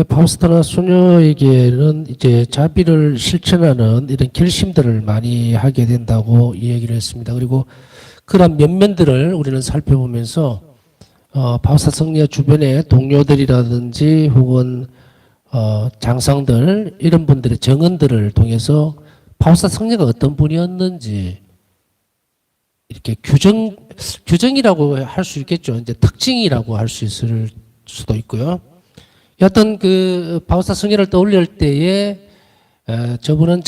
파우스타나 소녀에게는 이제 자비를 실천하는 이런 결심들을 많이 하게 된다고 이야기를 했습니다. 그리고 그런 면면들을 우리는 살펴보면서 파우스타 성녀 주변의 동료들이라든지 혹은 장상들 이런 분들의 증언들을 통해서 파우스타 성녀가 어떤 분이었는지 이렇게 규정이라고 할 수 있겠죠. 이제 특징이라고 할 수 있을 수도 있고요. 여하튼 그 바우스타 성녀를 떠올릴 때에 저분은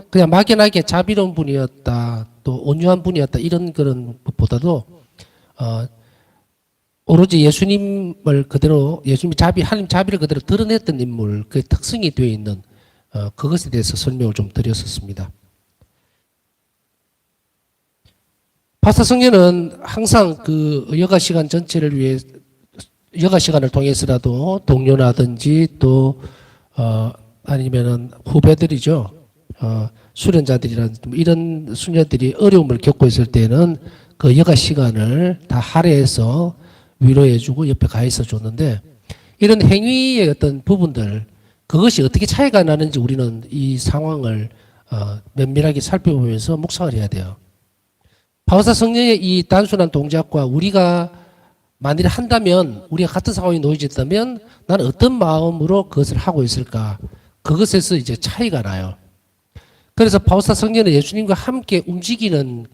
그냥 막연하게 자비로운 분이었다, 또 온유한 분이었다 이런 그런 것보다도 오로지 예수님을 그대로 예수님 하나님 자비를 그대로 드러냈던 인물, 그 특성이 되어 있는 그것에 대해서 설명을 좀 드렸었습니다. 바우스타 성녀는 항상 그 여가 시간 전체를 위해 여가 시간을 통해서라도 동료라든지 또 아니면은 후배들이죠. 수련자들이라든지 이런 수녀들이 어려움을 겪고 있을 때는 그 여가 시간을 다 할애해서 위로해주고 옆에 가 있어 줬는데 이런 행위의 어떤 부분들 그것이 어떻게 차이가 나는지 우리는 이 상황을 면밀하게 살펴보면서 묵상을 해야 돼요. 바우스타 성녀의 이 단순한 동작과 우리가 만일 한다면 우리가 같은 상황에 놓여졌다면 나는 어떤 마음으로 그것을 하고 있을까? 그것에서 이제 차이가 나요. 그래서 바우스타 성녀는 예수님과 함께 움직이는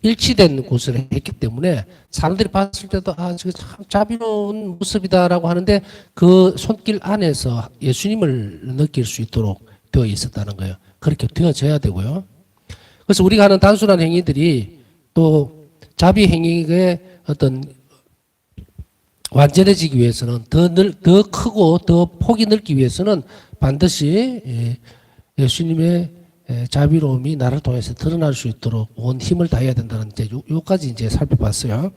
일치된 곳을 했기 때문에 사람들이 봤을 때도 저거 참 자비로운 모습이다라고 하는데 그 손길 안에서 예수님을 느낄 수 있도록 되어 있었다는 거예요. 그렇게 되어져야 되고요. 그래서 우리가 하는 단순한 행위들이 또 자비 행위의 어떤 완전해지기 위해서는 더 크고 더 폭이 넓기 위해서는 반드시 예수님의 자비로움이 나를 통해서 드러날 수 있도록 온 힘을 다해야 된다는 이제 요까지 이제 살펴봤어요.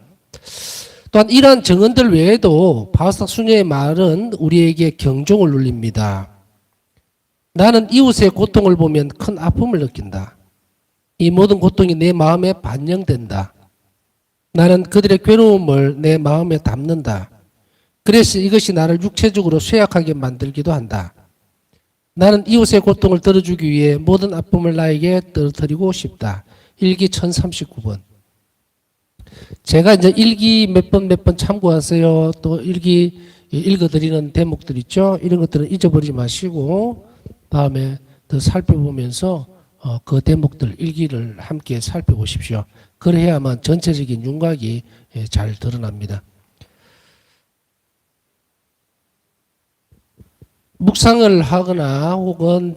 또한 이러한 증언들 외에도 바우스타 수녀의 말은 우리에게 경종을 울립니다. 나는 이웃의 고통을 보면 큰 아픔을 느낀다. 이 모든 고통이 내 마음에 반영된다. 나는 그들의 괴로움을 내 마음에 담는다. 그래서 이것이 나를 육체적으로 쇠약하게 만들기도 한다. 나는 이웃의 고통을 들어주기 위해 모든 아픔을 나에게 떨어뜨리고 싶다. 일기 1039번. 제가 이제 일기 몇 번 참고하세요. 또 일기 읽어드리는 대목들 있죠. 이런 것들은 잊어버리지 마시고 다음에 더 살펴보면서 그 대목들 일기를 함께 살펴보십시오. 그래야만 전체적인 윤곽이 잘 드러납니다. 묵상을 하거나 혹은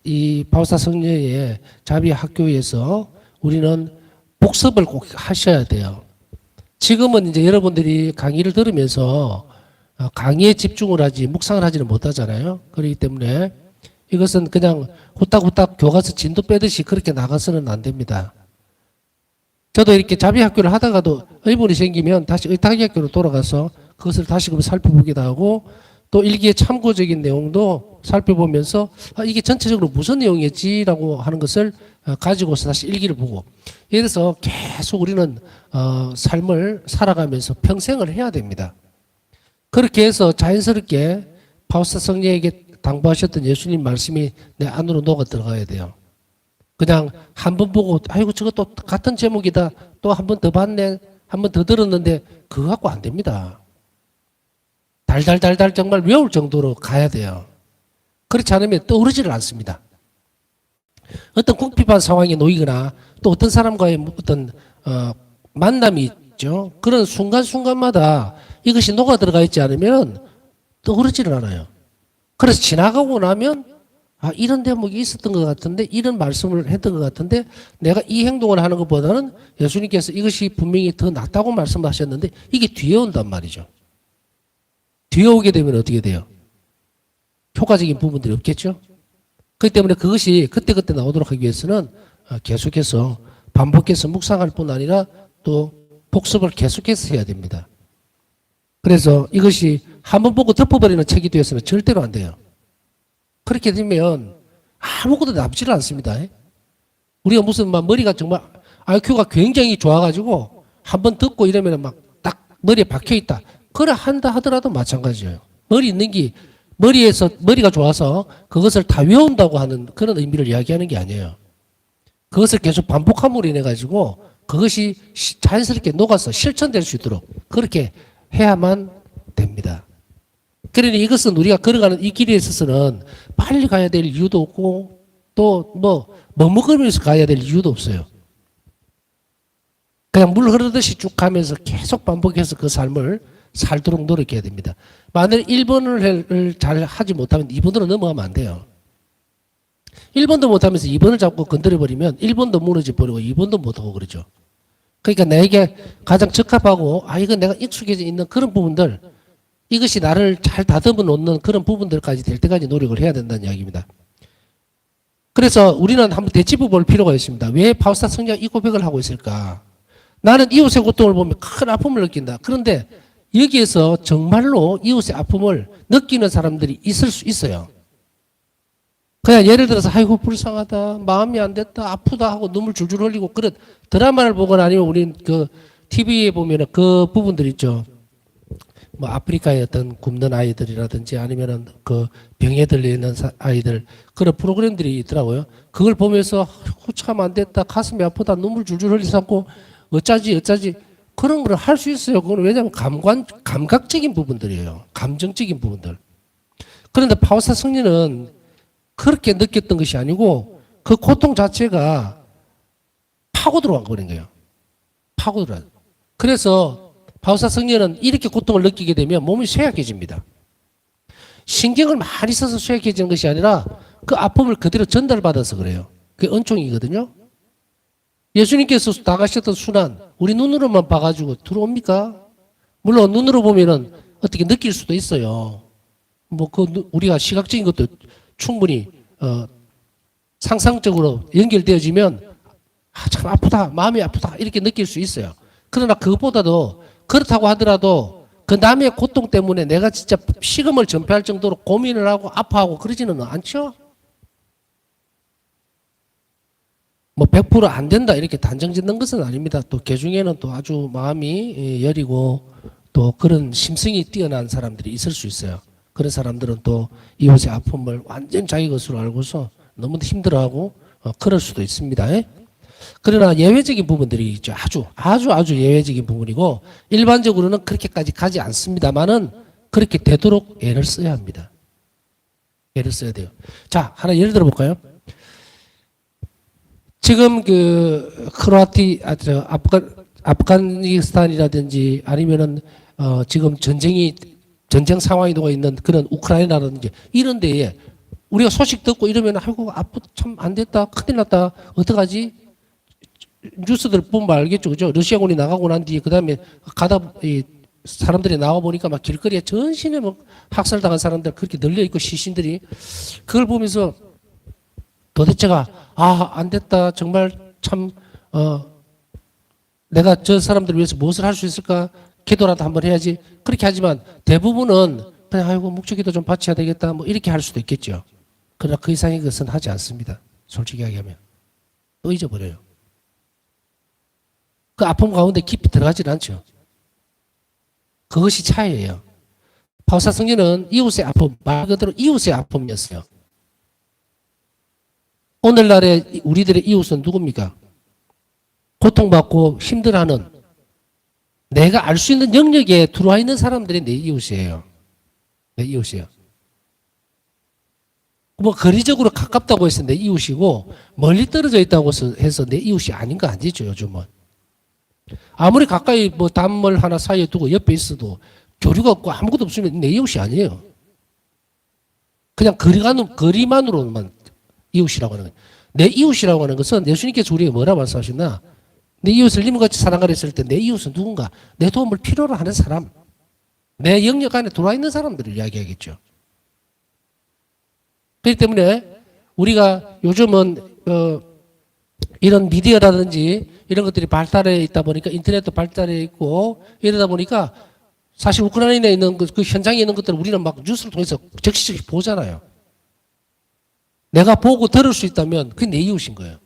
이 바우스타 성녀의 자비 학교에서 우리는 복습을 꼭 하셔야 돼요. 지금은 이제 여러분들이 강의를 들으면서 강의에 집중을 하지 묵상을 하지는 못하잖아요. 그렇기 때문에 이것은 그냥 후딱후딱 교과서 진도 빼듯이 그렇게 나가서는 안 됩니다. 저도 이렇게 자비 학교를 하다가도 의문이 생기면 다시 의탁이 학교로 돌아가서 그것을 다시금 살펴보기도 하고 또 일기의 참고적인 내용도 살펴보면서 이게 전체적으로 무슨 내용이었지라고 하는 것을 가지고서 다시 일기를 보고 이래서 계속 우리는 삶을 살아가면서 평생을 해야 됩니다. 그렇게 해서 자연스럽게 바우스타 성녀에게 당부하셨던 예수님 말씀이 내 안으로 녹아 들어가야 돼요. 그냥 한 번 보고 아이고 저것도 같은 제목이다. 또 한 번 더 봤네. 한 번 더 들었는데 그거 갖고 안 됩니다. 달달달달 정말 외울 정도로 가야 돼요. 그렇지 않으면 떠오르지를 않습니다. 어떤 궁핍한 상황에 놓이거나 또 어떤 사람과의 어떤 만남이 있죠. 그런 순간순간마다 이것이 녹아 들어가 있지 않으면 떠오르지를 않아요. 그래서 지나가고 나면 이런 대목이 있었던 것 같은데 이런 말씀을 했던 것 같은데 내가 이 행동을 하는 것보다는 예수님께서 이것이 분명히 더 낫다고 말씀하셨는데 이게 뒤에 온단 말이죠. 뒤에 오게 되면 어떻게 돼요? 효과적인 부분들이 없겠죠? 그렇기 때문에 그것이 그때그때 나오도록 하기 위해서는 계속해서 반복해서 묵상할 뿐 아니라 또 복습을 계속해서 해야 됩니다. 그래서 이것이 한번 보고 덮어버리는 책이 되어서는 절대로 안 돼요. 그렇게 되면 아무것도 남지를 않습니다. 우리가 무슨 막 머리가 정말 IQ가 굉장히 좋아가지고 한번 듣고 이러면 막 딱 머리에 박혀있다. 그래 한다 하더라도 마찬가지예요. 머리가 좋아서 그것을 다 외운다고 하는 그런 의미를 이야기하는 게 아니에요. 그것을 계속 반복함으로 인해 가지고 그것이 자연스럽게 녹아서 실천될 수 있도록 그렇게 해야만 됩니다. 그러니 이것은 우리가 걸어가는 이 길에 있어서는 빨리 가야 될 이유도 없고 또 머뭇거리면서 가야 될 이유도 없어요. 그냥 물 흐르듯이 쭉 가면서 계속 반복해서 그 삶을 살도록 노력해야 됩니다. 만약 1번을 잘 하지 못하면 2번으로 넘어가면 안 돼요. 1번도 못하면서 2번을 자꾸 건드려버리면 1번도 무너져 버리고 2번도 못하고 그러죠. 그러니까 나에게 가장 적합하고 이건 내가 익숙해져 있는 그런 부분들, 이것이 나를 잘 다듬어 놓는 그런 부분들까지 될 때까지 노력을 해야 된다는 이야기입니다. 그래서 우리는 한번 되짚어 볼 필요가 있습니다. 왜 바우스타 성령이 이 고백을 하고 있을까? 나는 이웃의 고통을 보면 큰 아픔을 느낀다. 그런데 여기에서 정말로 이웃의 아픔을 느끼는 사람들이 있을 수 있어요. 그냥 예를 들어서 아이고 불쌍하다, 마음이 안 됐다, 아프다 하고 눈물 줄줄 흘리고 그런 드라마를 보거나 아니면 우린 그 TV에 보면은 그 부분들 있죠. 뭐 아프리카의 어떤 굶는 아이들이라든지 아니면은 그 병에 들려 있는 아이들 그런 프로그램들이 있더라고요. 그걸 보면서 참 안 됐다, 가슴이 아프다, 눈물 줄줄 흘리고 어쩌지 그런 걸 할 수 있어요. 그건 왜냐하면 감각적인 부분들이에요. 감정적인 부분들. 그런데 바우스타 성리는 그렇게 느꼈던 것이 아니고 그 고통 자체가 파고 들어간 거예요. 파고 들어간. 그래서 바우스타 성리는 이렇게 고통을 느끼게 되면 몸이 쇠약해집니다. 신경을 많이 써서 쇠약해지는 것이 아니라 그 아픔을 그대로 전달받아서 그래요. 그게 은총이거든요. 예수님께서 나가셨던 순환, 우리 눈으로만 봐가지고 들어옵니까? 물론 눈으로 보면은 어떻게 느낄 수도 있어요. 우리가 시각적인 것도 충분히 상상적으로 연결되어지면 참 아프다, 마음이 아프다 이렇게 느낄 수 있어요. 그러나 그것보다도 그렇다고 하더라도 그 남의 고통 때문에 내가 진짜 식음을 전폐할 정도로 고민을 하고 아파하고 그러지는 않죠. 100% 안 된다 이렇게 단정 짓는 것은 아닙니다. 또 개중에는 또 아주 마음이 여리고 또 그런 심성이 뛰어난 사람들이 있을 수 있어요. 그런 사람들은 또 이웃의 아픔을 완전 자기 것으로 알고서 너무 힘들어하고 그럴 수도 있습니다. 그러나 예외적인 부분들이 있죠. 아주 예외적인 부분이고 일반적으로는 그렇게까지 가지 않습니다만은 그렇게 되도록 애를 써야 합니다. 애를 써야 돼요. 자, 하나 예를 들어 볼까요? 지금 아프가니스탄이라든지 아니면은 지금 전쟁 상황이 되고 있는 그런 우크라이나라든지 이런 데에 우리가 소식 듣고 이러면 아이고 참 안 됐다, 큰일 났다, 어떡하지? 뉴스들 보면 알겠죠, 그죠? 러시아군이 나가고 난 뒤에 그 다음에 사람들이 나와 보니까 막 길거리에 전신에 학살당한 사람들 그렇게 널려 있고 시신들이 그걸 보면서 도대체가 안 됐다, 정말 참 내가 저 사람들을 위해서 무엇을 할 수 있을까? 기도라도 한번 해야지. 그렇게 하지만 대부분은 그냥 아이고 묵주기도 좀 바쳐야 되겠다 이렇게 할 수도 있겠죠. 그러나 그 이상의 것은 하지 않습니다. 솔직히 이야기하면 또 잊어버려요. 그 아픔 가운데 깊이 들어가지는 않죠. 그것이 차이예요. 바우스타 성리는 이웃의 아픔, 말 그대로 이웃의 아픔이었어요. 오늘날의 우리들의 이웃은 누굽니까? 고통받고 힘들어하는 내가 알 수 있는 영역에 들어와 있는 사람들이 내 이웃이에요. 내 이웃이에요. 거리적으로 가깝다고 해서 내 이웃이고 멀리 떨어져 있다고 해서 내 이웃이 아닌 거 아니죠, 요즘은. 아무리 가까이 단물 하나 사이에 두고 옆에 있어도 교류가 없고 아무것도 없으면 내 이웃이 아니에요. 그냥 거리만으로만 이웃이라고 하는 거예요. 내 이웃이라고 하는 것은 예수님께서 우리에게 뭐라 말씀하셨나? 내 이웃을 님같이 사랑하라 했을 때 내 이웃은 누군가? 내 도움을 필요로 하는 사람. 내 영역 안에 들어와 있는 사람들을 이야기하겠죠. 그렇기 때문에 우리가 요즘은 이런 미디어라든지 이런 것들이 발달해 있다 보니까 인터넷도 발달해 있고 이러다 보니까 사실 우크라이나에 있는 그 현장에 있는 것들을 우리는 막 뉴스를 통해서 적시적이 보잖아요. 내가 보고 들을 수 있다면 그게 내 이웃인 거예요.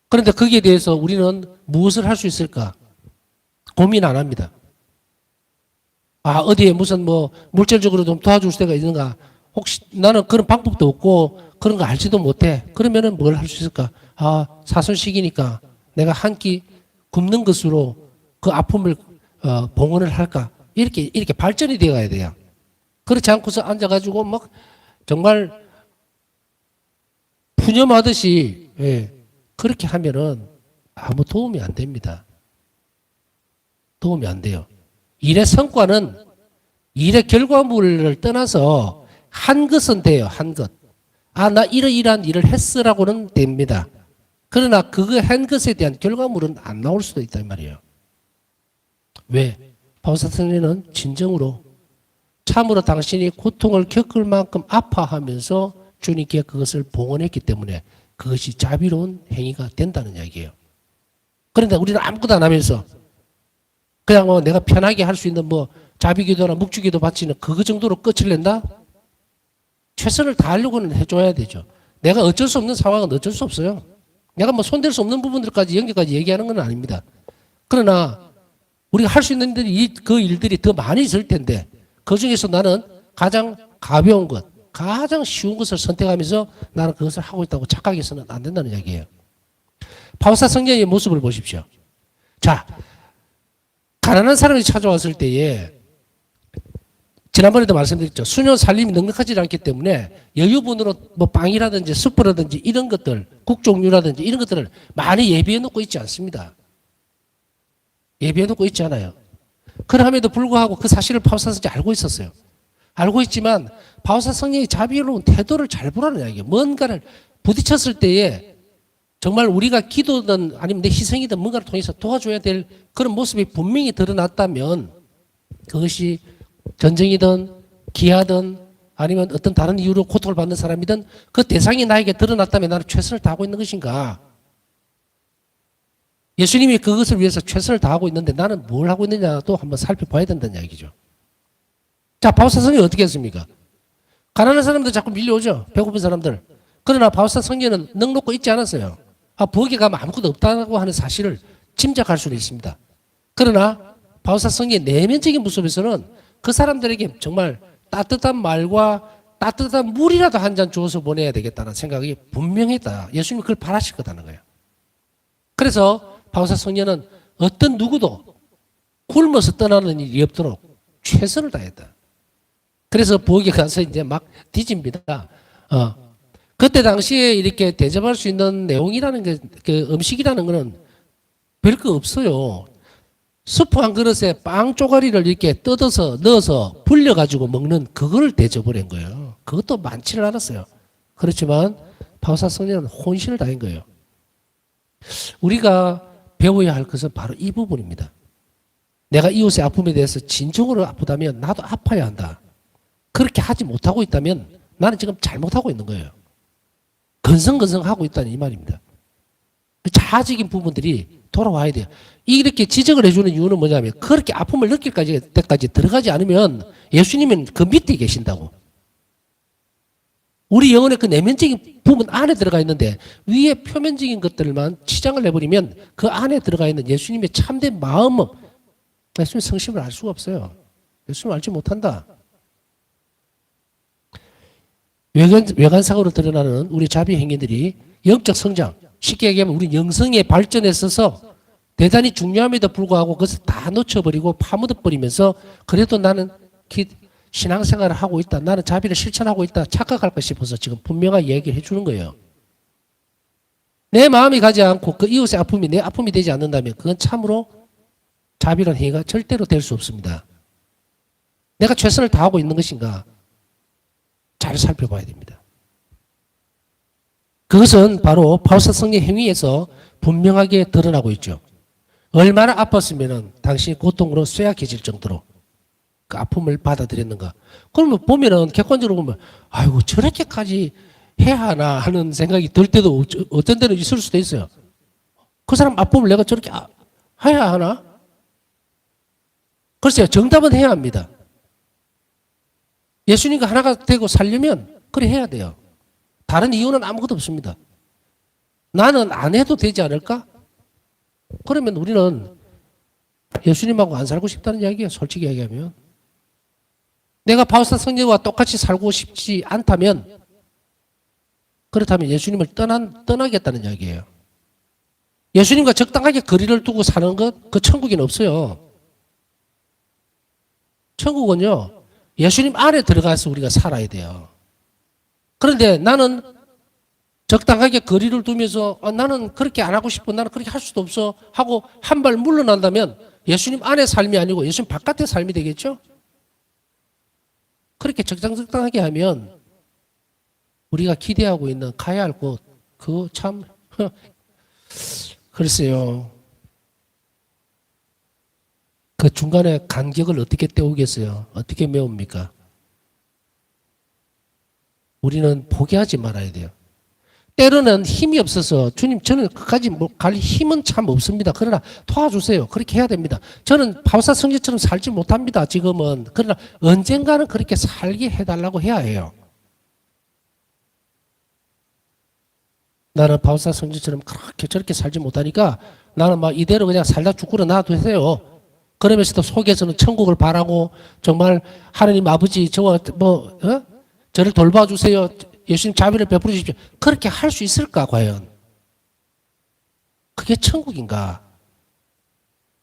그런데 거기에 대해서 우리는 무엇을 할 수 있을까? 고민 안 합니다. 아, 어디에 무슨 뭐 물질적으로 좀 도와줄 때가 있는가? 혹시 나는 그런 방법도 없고 그런 거 알지도 못해. 그러면은 뭘 할 수 있을까? 아, 사손시기니까 내가 한 끼 굶는 것으로 그 아픔을 봉헌을 할까? 이렇게 발전이 되어 가야 돼요. 그렇지 않고서 앉아가지고 막 정말 푸념하듯이 예, 그렇게 하면은 아무 도움이 안 됩니다. 도움이 안 돼요. 일의 성과는 일의 결과물을 떠나서 한 것은 돼요. 한 것. 아, 나 이러이러한 일을 했으라고는 됩니다. 그러나 그거 한 것에 대한 결과물은 안 나올 수도 있단 말이에요. 왜? 바울사성리는 진정으로 참으로 당신이 고통을 겪을 만큼 아파하면서 주님께 그것을 봉헌했기 때문에 그것이 자비로운 행위가 된다는 이야기예요. 그런데 우리는 아무것도 안 하면서 그냥 뭐 내가 편하게 할 수 있는 뭐 자비기도나 묵주기도 바치는 그거 정도로 끝을 낸다? 최선을 다하려고는 해줘야 되죠. 내가 어쩔 수 없는 상황은 어쩔 수 없어요. 내가 뭐 손댈 수 없는 부분들까지 연결까지 얘기하는 건 아닙니다. 그러나 우리가 할 수 있는 그 일들이 더 많이 있을 텐데 그 중에서 나는 가장 가벼운 것, 가장 쉬운 것을 선택하면서 나는 그것을 하고 있다고 착각해서는 안 된다는 이야기예요. 바울사 성령의 모습을 보십시오. 자, 가난한 사람이 찾아왔을 때에 지난번에도 말씀드렸죠. 수년 살림이 넉넉하지 않기 때문에 여유분으로 뭐 빵이라든지 스프라든지 이런 것들, 국종류라든지 이런 것들을 많이 예비해 놓고 있지 않습니다. 예비해 놓고 있지 않아요. 그럼에도 불구하고 그 사실을 바울사 성령이 알고 있었어요. 알고 있지만 바울사 성령의 자비로운 태도를 잘 보라는 이야기예요. 뭔가를 부딪혔을 때에 정말 우리가 기도든 아니면 내 희생이든 뭔가를 통해서 도와줘야 될 그런 모습이 분명히 드러났다면 그것이 전쟁이든 기아든 아니면 어떤 다른 이유로 고통을 받는 사람이든 그 대상이 나에게 드러났다면 나는 최선을 다하고 있는 것인가? 예수님이 그것을 위해서 최선을 다하고 있는데 나는 뭘 하고 있느냐도 한번 살펴봐야 된다는 이야기죠. 자, 바울사 성령이 어떻게 했습니까? 가난한 사람들 자꾸 밀려오죠. 배고픈 사람들. 그러나 바울사 성령은 넉놓고 있지 않았어요. 아, 부엌에 가면 아무것도 없다고 하는 사실을 짐작할 수는 있습니다. 그러나 바울사 성령의 내면적인 모습에서는 그 사람들에게 정말 따뜻한 말과 따뜻한 물이라도 한 잔 주어서 보내야 되겠다는 생각이 분명했다. 예수님이 그걸 바라실 거다는 거예요. 그래서 바울사 성령은 어떤 누구도 굶어서 떠나는 일이 없도록 최선을 다했다. 그래서 부엌에 가서 이제 막 뒤집니다. 그때 당시에 이렇게 대접할 수 있는 내용이라는 게, 그 음식이라는 거는 별거 없어요. 수프 한 그릇에 빵 쪼가리를 이렇게 뜯어서 넣어서 불려가지고 먹는 그걸 대접을 한 거예요. 그것도 많지는 않았어요. 그렇지만 바울사 성령은 혼신을 다한 거예요. 우리가 배워야 할 것은 바로 이 부분입니다. 내가 이웃의 아픔에 대해서 진정으로 아프다면 나도 아파야 한다. 그렇게 하지 못하고 있다면 나는 지금 잘못하고 있는 거예요. 건성건성하고 있다는 이 말입니다. 자아적인 부분들이 돌아와야 돼요. 이렇게 지적을 해주는 이유는 뭐냐면 그렇게 아픔을 느낄 때까지 들어가지 않으면 예수님은 그 밑에 계신다고. 우리 영혼의 그 내면적인 부분 안에 들어가 있는데 위에 표면적인 것들만 치장을 해버리면 그 안에 들어가 있는 예수님의 참된 마음은 예수님의 성심을 알 수가 없어요. 예수님을 알지 못한다. 외관상으로 드러나는 우리 자비 행위들이 영적 성장, 쉽게 얘기하면 우리 영성의 발전에 있어서 대단히 중요함에도 불구하고 그것을 다 놓쳐버리고 파묻어버리면서 그래도 나는 신앙생활을 하고 있다. 나는 자비를 실천하고 있다. 착각할까 싶어서 지금 분명하게 얘기를 해주는 거예요. 내 마음이 가지 않고 그 이웃의 아픔이 내 아픔이 되지 않는다면 그건 참으로 자비로운 행위가 절대로 될 수 없습니다. 내가 최선을 다하고 있는 것인가? 잘 살펴봐야 됩니다. 그것은 바로 바울사 성령 행위에서 분명하게 드러나고 있죠. 얼마나 아팠으면 당신이 고통으로 쇠약해질 정도로 그 아픔을 받아들였는가. 그러면 보면은 객관적으로 보면 아이고 저렇게까지 해야 하나 하는 생각이 들 때도 어떤 때는 있을 수도 있어요. 그 사람 아픔을 내가 저렇게 해야 하나? 글쎄요. 정답은 해야 합니다. 예수님과 하나가 되고 살려면 그래 해야 돼요. 다른 이유는 아무것도 없습니다. 나는 안 해도 되지 않을까? 그러면 우리는 예수님하고 안 살고 싶다는 이야기예요. 솔직히 얘기하면. 내가 바우사 성녀와 똑같이 살고 싶지 않다면, 그렇다면 예수님을 떠나겠다는 이야기예요. 예수님과 적당하게 거리를 두고 사는 것, 그 천국에는 없어요. 천국은요, 예수님 안에 들어가서 우리가 살아야 돼요. 그런데 나는 적당하게 거리를 두면서 나는 그렇게 안 하고 싶어, 나는 그렇게 할 수도 없어 하고 한 발 물러난다면 예수님 안의 삶이 아니고 예수님 바깥의 삶이 되겠죠? 그렇게 적당하게 하면 우리가 기대하고 있는 가야 할 곳, 그거 참 글쎄요. 그 중간에 간격을 어떻게 때우겠어요? 어떻게 메웁니까? 우리는 포기하지 말아야 돼요. 때로는 힘이 없어서 주님 저는 그까지 갈 힘은 참 없습니다. 그러나 도와주세요. 그렇게 해야 됩니다. 저는 바우사 성제처럼 살지 못합니다. 지금은. 그러나 언젠가는 그렇게 살게 해달라고 해야 해요. 나는 바우사 성제처럼 그렇게 저렇게 살지 못하니까 나는 막 이대로 그냥 살다 죽고를 놔두세요. 그러면서도 속에서는 천국을 바라고 정말 하나님 아버지 저와 저를 돌봐주세요. 예수님 자비를 베풀어 주십시오. 그렇게 할 수 있을까 과연? 그게 천국인가?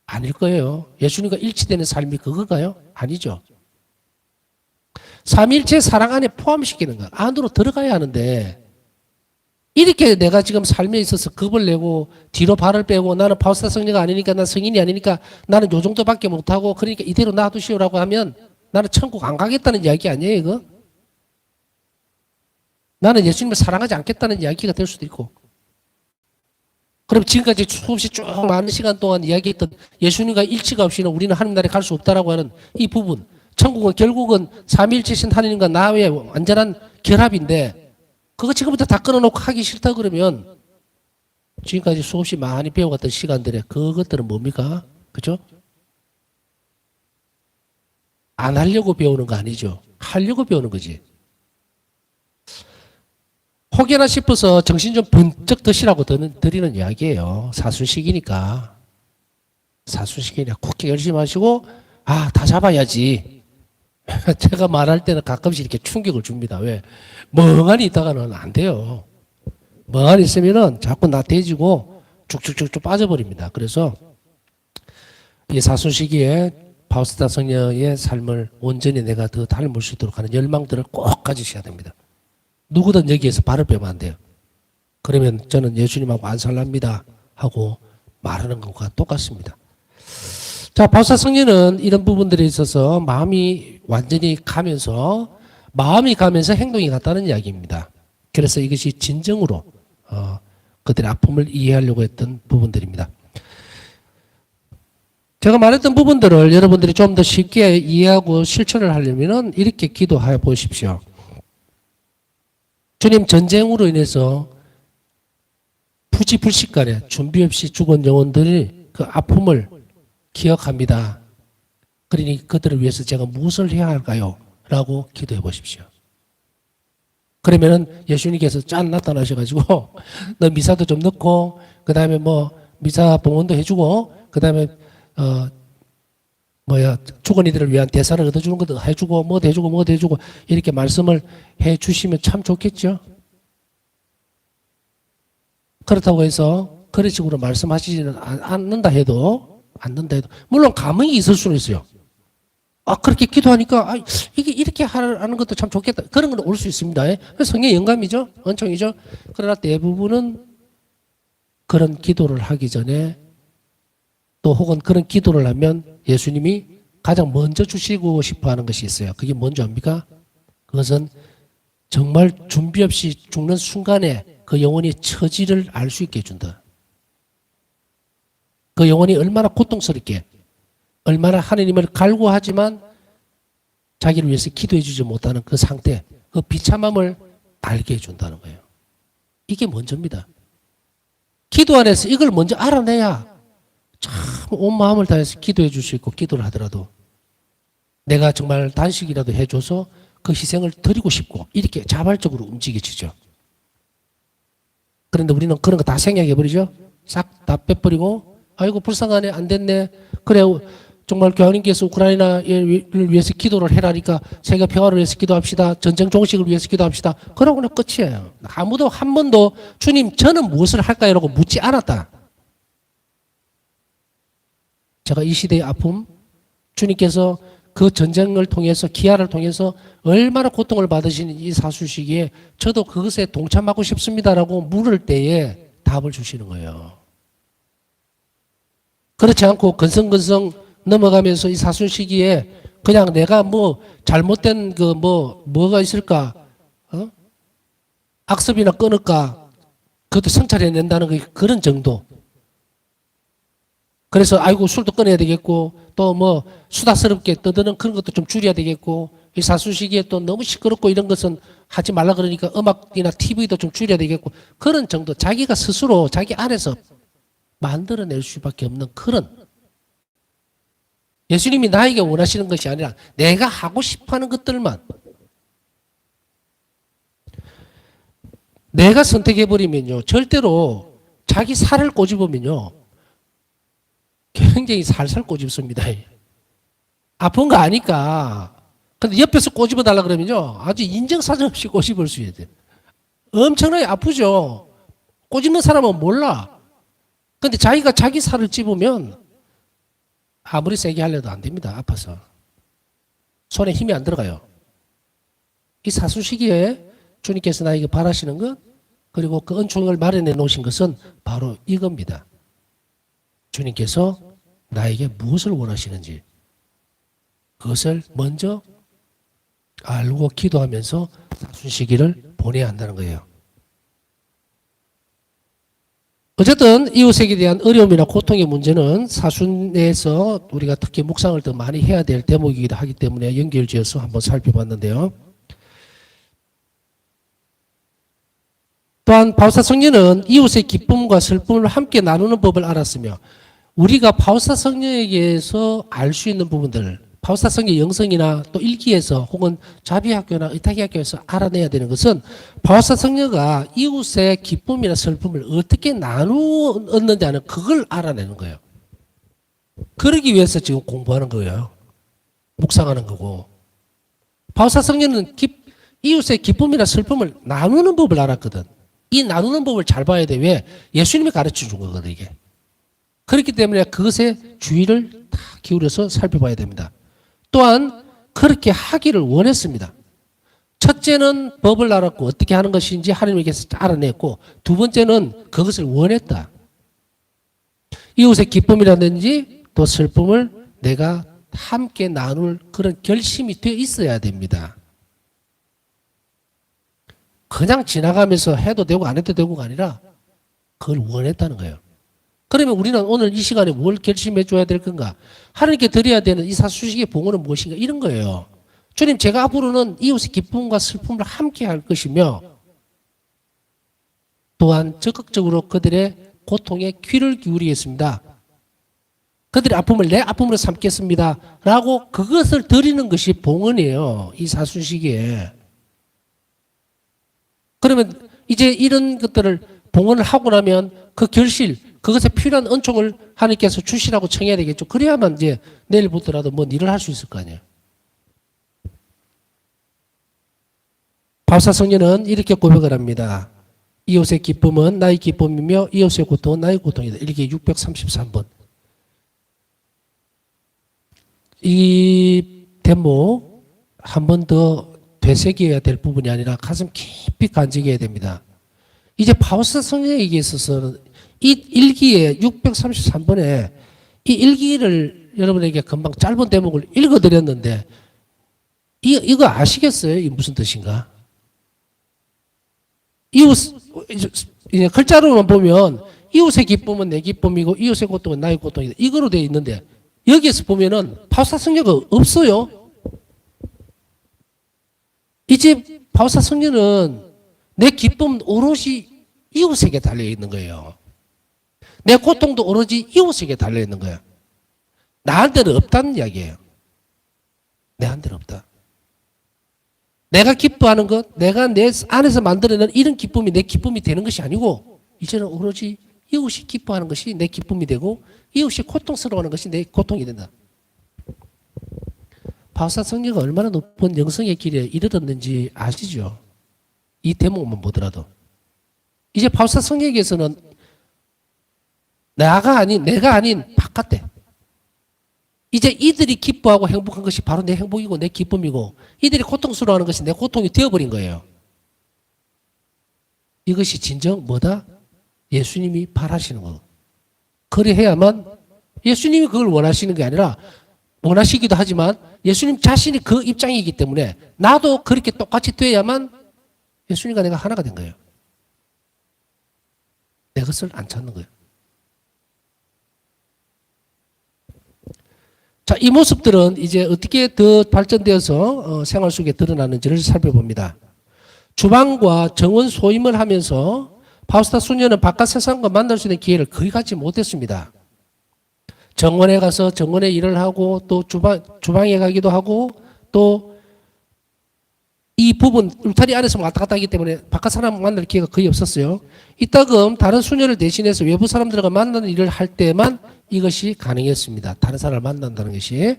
아닐 거예요. 예수님과 일치되는 삶이 그건가요? 아니죠. 삼위일체 사랑 안에 포함시키는 것. 안으로 들어가야 하는데 이렇게 내가 지금 삶에 있어서 겁을 내고 뒤로 발을 빼고 나는 바우사 성녀가 아니니까 난 성인이 아니니까 나는 요 정도밖에 못하고 그러니까 이대로 놔두시오라고 하면 나는 천국 안 가겠다는 이야기 아니에요 이거? 나는 예수님을 사랑하지 않겠다는 이야기가 될 수도 있고. 그럼 지금까지 수없이 쭉 많은 시간 동안 이야기했던 예수님과 일치가 없이는 우리는 하나님 나라에 갈 수 없다라고 하는 이 부분. 천국은 결국은 삼위일체신 하나님과 나의 완전한 결합인데 그거 지금부터 다 끊어놓고 하기 싫다 그러면 지금까지 수없이 많이 배워갔던 시간들에 그것들은 뭡니까? 그죠? 안 하려고 배우는 거 아니죠. 하려고 배우는 거지. 혹여나 싶어서 정신 좀 번쩍 드시라고 드리는 이야기예요. 사순식이니까. 사순식이니까 국회 열심히 하시고 다 잡아야지. 제가 말할 때는 가끔씩 이렇게 충격을 줍니다. 왜? 멍하니 있다가는 안 돼요. 멍하니 있으면은 자꾸 나태해지고 쭉쭉쭉쭉 빠져버립니다. 그래서 이 사순시기에 바우스타 성녀의 삶을 온전히 내가 더 닮을 수 있도록 하는 열망들을 꼭 가지셔야 됩니다. 누구든 여기에서 발을 빼면 안 돼요. 그러면 저는 예수님하고 안 살랍니다 하고 말하는 것과 똑같습니다. 자, 바우스타 성녀는 이런 부분들에 있어서 마음이 가면서 행동이 같다는 이야기입니다. 그래서 이것이 진정으로 그들의 아픔을 이해하려고 했던 부분들입니다. 제가 말했던 부분들을 여러분들이 좀 더 쉽게 이해하고 실천을 하려면 이렇게 기도해 보십시오. 주님, 전쟁으로 인해서 부지불식간에 준비 없이 죽은 영혼들이 그 아픔을 기억합니다. 그러니 그들을 위해서 제가 무엇을 해야 할까요? 라고 기도해 보십시오. 그러면은 예수님께서 짠 나타나셔가지고 너 미사도 좀 넣고 그 다음에 미사 봉헌도 해주고 그 다음에 죽은 이들을 위한 대사를 얻어주는 것도 해주고 뭐도 해주고 이렇게 말씀을 해주시면 참 좋겠죠. 그렇다고 해서 그런 식으로 말씀하시지는 않는다 해도 물론 감흥이 있을 수는 있어요. 그렇게 기도하니까 이게 이렇게 하는 것도 참 좋겠다. 그런 건 올 수 있습니다. 성령의 영감이죠. 은총이죠. 그러나 대부분은 그런 기도를 하기 전에 또 혹은 그런 기도를 하면 예수님이 가장 먼저 주시고 싶어 하는 것이 있어요. 그게 뭔지 압니까? 그것은 정말 준비 없이 죽는 순간에 그 영혼의 처지를 알 수 있게 해준다. 그 영혼이 얼마나 고통스럽게 얼마나 하느님을 갈구하지만 자기를 위해서 기도해 주지 못하는 그 상태, 그 비참함을 알게 해준다는 거예요. 이게 먼저입니다. 기도 안에서 이걸 먼저 알아내야 참 온 마음을 다해서 기도해 줄 수 있고 기도를 하더라도 내가 정말 단식이라도 해줘서 그 희생을 드리고 싶고 이렇게 자발적으로 움직여지죠. 그런데 우리는 그런 거 다 생략해버리죠. 싹 다 빼버리고 아이고 불쌍하네 안 됐네. 그래 정말 교황님께서 우크라이나를 위해서 기도를 해라니까 세계 평화를 위해서 기도합시다. 전쟁 종식을 위해서 기도합시다. 그러고는 끝이에요. 아무도 한 번도 주님 저는 무엇을 할까요? 라고 묻지 않았다. 제가 이 시대의 아픔, 주님께서 그 전쟁을 통해서 기아를 통해서 얼마나 고통을 받으시는 이 사수 시기에 저도 그것에 동참하고 싶습니다라고 물을 때에 답을 주시는 거예요. 그렇지 않고 건성건성 넘어가면서 이 사순 시기에 그냥 내가 뭐 잘못된 뭐가 있을까? 악습이나 끊을까? 그것도 성찰해낸다는 그런 정도. 그래서 아이고 술도 끊어야 되겠고 또 뭐 수다스럽게 떠드는 그런 것도 좀 줄여야 되겠고 이 사순 시기에 또 너무 시끄럽고 이런 것은 하지 말라 그러니까 음악이나 TV도 좀 줄여야 되겠고 그런 정도 자기가 스스로 자기 안에서 만들어낼 수밖에 없는 그런 예수님이 나에게 원하시는 것이 아니라 내가 하고 싶어하는 것들만 내가 선택해버리면요 절대로 자기 살을 꼬집으면요 굉장히 살살 꼬집습니다. 아픈 거 아니까 근데 옆에서 꼬집어 달라 그러면요 아주 인정사정 없이 꼬집을 수 있어요. 엄청나게 아프죠. 꼬집는 사람은 몰라. 근데 자기가 자기 살을 찝으면 아무리 세게 하려도 안 됩니다. 아파서. 손에 힘이 안 들어가요. 이 사수 시기에 주님께서 나에게 바라시는 것 그리고 그 은총을 마련해 놓으신 것은 바로 이겁니다. 주님께서 나에게 무엇을 원하시는지 그것을 먼저 알고 기도하면서 사수 시기를 보내야 한다는 거예요. 어쨌든 이웃에게 대한 어려움이나 고통의 문제는 사순에서 우리가 특히 묵상을 더 많이 해야 될 대목이기도 하기 때문에 연결지어서 한번 살펴봤는데요. 또한 바울사 성령은 이웃의 기쁨과 슬픔을 함께 나누는 법을 알았으며 우리가 바울사 성령에게서 알 수 있는 부분들 바울사 성령 영성이나 또 일기에서 혹은 자비학교나 의탁의학교에서 알아내야 되는 것은 바울사 성령가 이웃의 기쁨이나 슬픔을 어떻게 나누었는지 하는 그걸 알아내는 거예요. 그러기 위해서 지금 공부하는 거예요. 묵상하는 거고. 바울사 성령은 이웃의 기쁨이나 슬픔을 나누는 법을 알았거든. 이 나누는 법을 잘 봐야 돼. 왜? 예수님이 가르쳐 준 거거든 이게. 그렇기 때문에 그것에 주의를 다 기울여서 살펴봐야 됩니다. 또한 그렇게 하기를 원했습니다. 첫째는 법을 알았고 어떻게 하는 것인지 하나님께서 알아냈고 두 번째는 그것을 원했다. 이웃의 기쁨이라든지 또 슬픔을 내가 함께 나눌 그런 결심이 되어 있어야 됩니다. 그냥 지나가면서 해도 되고 안 해도 되고가 아니라 그걸 원했다는 거예요. 그러면 우리는 오늘 이 시간에 뭘 결심해 줘야 될 건가? 하나님께 드려야 되는 이 사수식의 봉헌은 무엇인가? 이런 거예요. 주님, 제가 앞으로는 이웃의 기쁨과 슬픔을 함께 할 것이며 또한 적극적으로 그들의 고통에 귀를 기울이겠습니다. 그들의 아픔을 내 아픔으로 삼겠습니다. 라고 그것을 드리는 것이 봉헌이에요. 이 사수식에. 그러면 이제 이런 것들을 봉헌을 하고 나면 그 결실, 그것에 필요한 은총을 하나님께서 주시라고 청해야 되겠죠. 그래야만 이제 내일부터라도 뭔 일을 할 수 있을 거 아니에요. 바울사 성령은 이렇게 고백을 합니다. 이웃의 기쁨은 나의 기쁨이며 이웃의 고통은 나의 고통이다. 일기 633번. 이 대목 한 번 더 되새겨야 될 부분이 아니라 가슴 깊이 간직해야 됩니다. 이제 바울사 성령에게 있어서는 이 일기에 633번에 이 일기를 여러분에게 금방 짧은 대목을 읽어드렸는데 이거 아시겠어요? 이 무슨 뜻인가? 이웃 이제 글자로만 보면 이웃의 기쁨은 내 기쁨이고 이웃의 고통은 나의 고통이다. 이거로 되어 있는데 여기에서 보면은 바울사 성령은 없어요. 이제 바울사 성령은 내 기쁨은 오롯이 이웃에게 달려 있는 거예요. 내 고통도 오로지 이웃에게 달려 있는 거야. 나한테는 없다는 이야기예요. 내한테는 없다. 내가 기뻐하는 것, 내가 내 안에서 만들어낸 이런 기쁨이 내 기쁨이 되는 것이 아니고 이제는 오로지 이웃이 기뻐하는 것이 내 기쁨이 되고 이웃이 고통스러워하는 것이 내 고통이 된다. 바우사 성녀가 얼마나 높은 영성의 길에 이르렀는지 아시죠? 이 대목만 보더라도. 이제 바우사 성녀에게서는 내가 아닌 바깥에. 이제 이들이 기뻐하고 행복한 것이 바로 내 행복이고 내 기쁨이고 이들이 고통스러워하는 것이 내 고통이 되어버린 거예요. 이것이 진정 뭐다? 예수님이 바라시는 거. 그래야만 예수님이 그걸 원하시는 게 아니라 원하시기도 하지만 예수님 자신이 그 입장이기 때문에 나도 그렇게 똑같이 돼야만 예수님과 내가 하나가 된 거예요. 내 것을 안 찾는 거예요. 자, 이 모습들은 이제 어떻게 더 발전되어서 생활 속에 드러나는지를 살펴봅니다. 주방과 정원 소임을 하면서 바우스타 수녀는 바깥 세상과 만날 수 있는 기회를 거의 갖지 못했습니다. 정원에 가서 정원에 일을 하고 또 주방에 가기도 하고 또 이 부분 울타리 안에서 왔다 갔다 하기 때문에 바깥 사람 만날 기회가 거의 없었어요. 이따금 다른 수녀를 대신해서 외부 사람들과 만나는 일을 할 때만 이것이 가능했습니다. 다른 사람을 만난다는 것이.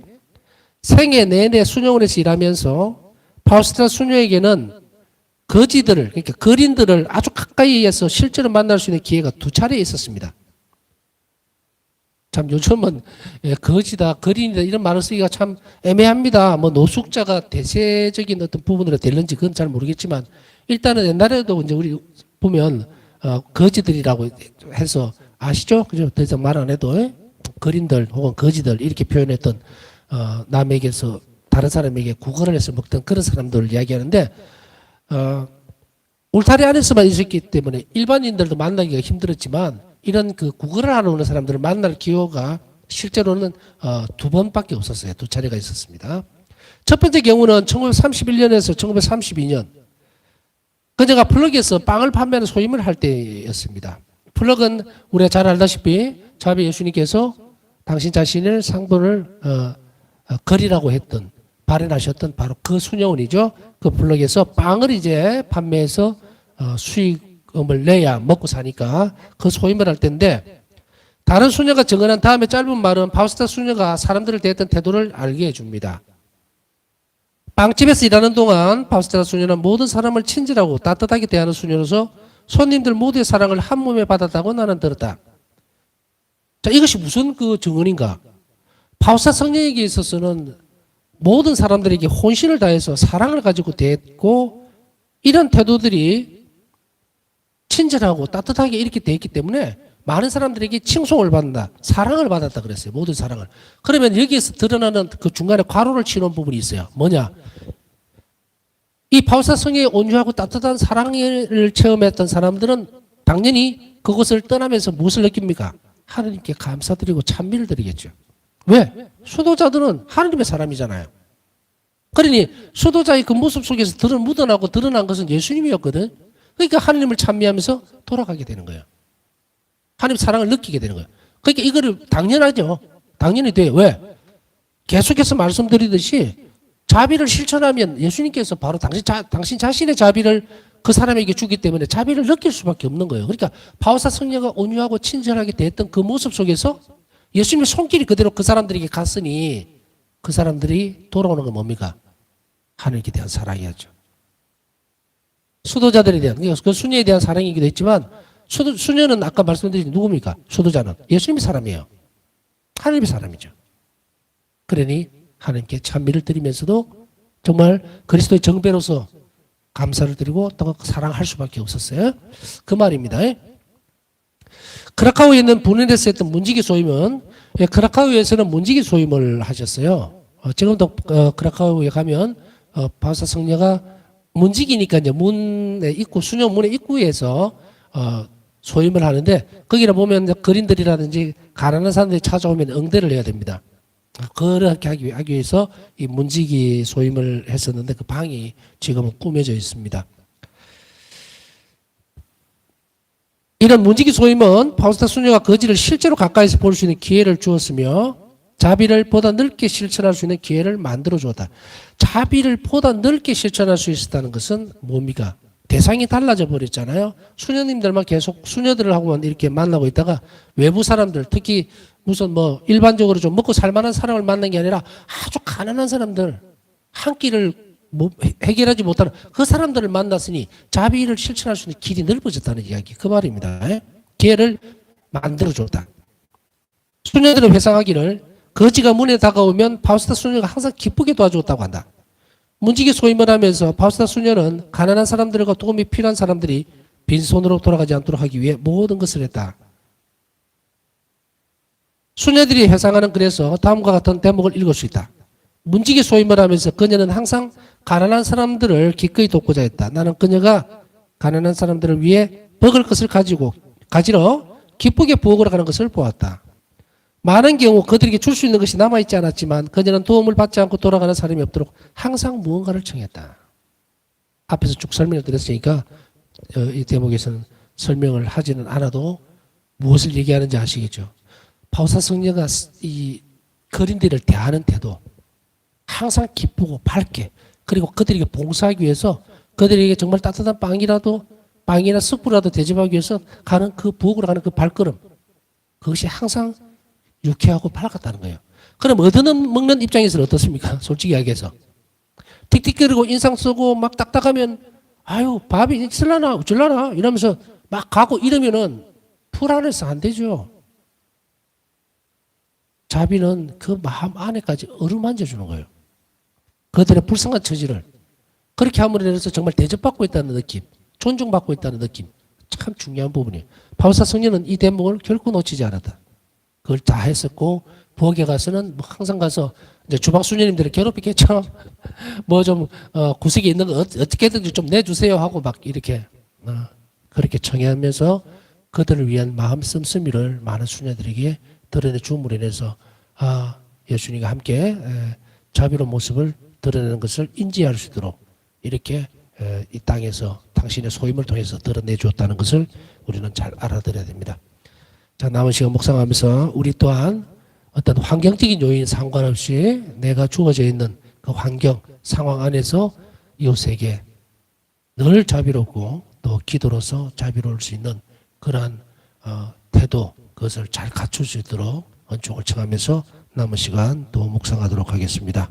생애 내내 수녀원에서 일하면서 바우스타 수녀에게는 거지들을, 그러니까 거린들을 아주 가까이에서 실제로 만날 수 있는 기회가 2차례 있었습니다. 참 요즘은 거지다, 거린이다 이런 말을 쓰기가 참 애매합니다. 뭐 노숙자가 대세적인 어떤 부분으로 될는지 그건 잘 모르겠지만 일단은 옛날에도 이제 우리 보면 거지들이라고 해서 아시죠? 그죠? 더 이상 말 안 해도 거린들 혹은 거지들 이렇게 표현했던 남에게서 다른 사람에게 구걸을 해서 먹던 그런 사람들을 이야기하는데 울타리 안에서만 있었기 때문에 일반인들도 만나기가 힘들었지만 이런 그 구걸을 하러 오는 사람들을 만날 기회가 실제로는 2번밖에 없었어요. 2차례가 있었습니다. 첫 번째 경우는 1931년에서 1932년 그녀가 플럭에서 빵을 판매하는 소임을 할 때였습니다. 플럭은 우리가 잘 알다시피 자비 예수님께서 당신 자신을 상분을 거리라고 했던 발행하셨던 바로 그 수녀원이죠. 그 플럭에서 빵을 이제 판매해서 수익금을 내야 먹고 사니까 그 소임을 할 텐데 다른 수녀가 증언한 다음에 짧은 말은 바우스타 수녀가 사람들을 대했던 태도를 알게 해줍니다. 빵집에서 일하는 동안 바우스타 수녀는 모든 사람을 친절하고 따뜻하게 대하는 수녀로서 손님들 모두의 사랑을 한 몸에 받았다고 나는 들었다. 자, 이것이 무슨 그 증언인가? 바우스타 성녀에게 있어서는 모든 사람들에게 혼신을 다해서 사랑을 가지고 대했고 이런 태도들이 친절하고 따뜻하게 이렇게 대했기 때문에 많은 사람들에게 칭송을 받는다. 사랑을 받았다 그랬어요. 모든 사랑을. 그러면 여기에서 드러나는 그 중간에 괄호를 치는 부분이 있어요. 뭐냐? 이 바우스타 성녀의 온유하고 따뜻한 사랑을 체험했던 사람들은 당연히 그것을 떠나면서 무엇을 느낍니까? 하나님께 감사드리고 찬미를 드리겠죠. 왜? 수도자들은 하나님의 사람이잖아요. 그러니 수도자의 그 모습 속에서 묻어나고 드러난 것은 예수님이었거든. 그러니까 하나님을 찬미하면서 돌아가게 되는 거예요. 하나님 사랑을 느끼게 되는 거예요. 그러니까 이거를 당연하죠. 당연히 돼요. 왜? 계속해서 말씀드리듯이 자비를 실천하면 예수님께서 바로 당신 자신의 자비를 그 사람에게 주기 때문에 자비를 느낄 수밖에 없는 거예요. 그러니까 바우스타 성녀가 온유하고 친절하게 대했던 그 모습 속에서 예수님의 손길이 그대로 그 사람들에게 갔으니 그 사람들이 돌아오는 건 뭡니까? 하나님께 대한 사랑이었죠. 수도자들에 대한, 그 수녀에 대한 사랑이기도 했지만 수녀는 아까 말씀드린 누굽니까? 수도자는 예수님의 사람이에요. 하나님의 사람이죠. 그러니 하나님께 찬미를 드리면서도 정말 그리스도의 정배로서 감사를 드리고 또 사랑할 수밖에 없었어요. 그 말입니다. 크라카우에 있는 분회에서 했던 문지기 소임은 크라카우에서는 문지기 소임을 하셨어요. 지금도 크라카우에 가면 바우스타 성녀가 문지기니까 이제 문의 입구, 수녀 문의 입구에서 소임을 하는데 거기를 보면 거린들이라든지 가난한 사람들이 찾아오면 응대를 해야 됩니다. 그렇게 하기 위해서 이 문지기 소임을 했었는데 그 방이 지금은 꾸며져 있습니다. 이런 문지기 소임은 바우스타 수녀가 거지를 실제로 가까이서 볼 수 있는 기회를 주었으며 자비를 보다 넓게 실천할 수 있는 기회를 만들어 주었다. 자비를 보다 넓게 실천할 수 있었다는 것은 뭡니까? 대상이 달라져 버렸잖아요. 수녀님들만 계속 수녀들을 하고만 이렇게 만나고 있다가 외부 사람들, 특히 무슨 뭐 일반적으로 좀 먹고 살만한 사람을 만난 게 아니라 아주 가난한 사람들, 한 끼를 해결하지 못하는 그 사람들을 만났으니 자비를 실천할 수 있는 길이 넓어졌다는 이야기, 그 말입니다. 기회를 만들어줬다. 수녀들의 회상하기를 거지가 문에 다가오면 바우스타 수녀가 항상 기쁘게 도와주었다고 한다. 문지기 소임을 하면서 바우스타 수녀는 가난한 사람들과 도움이 필요한 사람들이 빈손으로 돌아가지 않도록 하기 위해 모든 것을 했다. 수녀들이 회상하는 글에서 다음과 같은 대목을 읽을 수 있다. 문지기 소임을 하면서 그녀는 항상 가난한 사람들을 기꺼이 돕고자 했다. 나는 그녀가 가난한 사람들을 위해 먹을 것을 가지러 기쁘게 부엌으로 가는 것을 보았다. 많은 경우 그들에게 줄 수 있는 것이 남아있지 않았지만 그녀는 도움을 받지 않고 돌아가는 사람이 없도록 항상 무언가를 청했다. 앞에서 쭉 설명을 드렸으니까 이 대목에서는 설명을 하지는 않아도 무엇을 얘기하는지 아시겠죠? 바우스타 성녀가 이 거린들을 대하는 태도, 항상 기쁘고 밝게, 그리고 그들에게 봉사하기 위해서 그들에게 정말 따뜻한 빵이나 숯불이라도 대접하기 위해서 가는 그 부엌으로 가는 그 발걸음, 그것이 항상 유쾌하고 밝았다는 거예요. 그럼 얻어먹는 입장에서는 어떻습니까? 솔직히 이야기해서. 틱틱거리고 인상 쓰고 막 딱딱하면 아유 밥이 있을라나 어쩔라나 이러면서 막 가고 이러면은 불안해서 안 되죠. 자비는 그 마음 안에까지 어루만져 주는 거예요. 그들의 불쌍한 처지를 그렇게 함으로 인해서 정말 대접받고 있다는 느낌, 존중받고 있다는 느낌, 참 중요한 부분이에요. 바우스타 성녀는 이 대목을 결코 놓치지 않았다. 그걸 다 했었고 부엌에 가서는 뭐 항상 가서 이제 주방 수녀님들을 괴롭히겠죠. 뭐 좀 구석에 있는 거 어떻게든지 좀 내주세요 하고 막 이렇게 그렇게 청해하면서 그들을 위한 마음 씀씀이를 많은 수녀들에게 드러내 주음으로 인해서 예수님과 함께 자비로운 모습을 드러내는 것을 인지할 수 있도록 이렇게 이 땅에서 당신의 소임을 통해서 드러내 주었다는 것을 우리는 잘 알아들어야 됩니다. 자, 남은 시간 묵상하면서 우리 또한 어떤 환경적인 요인 상관없이 내가 주어져 있는 그 환경, 상황 안에서 이웃에게 늘 자비롭고 또 기도로서 자비로울 수 있는 그러한 태도, 그것을 잘 갖출 수 있도록 은총을 청하면서 남은 시간 또 묵상하도록 하겠습니다.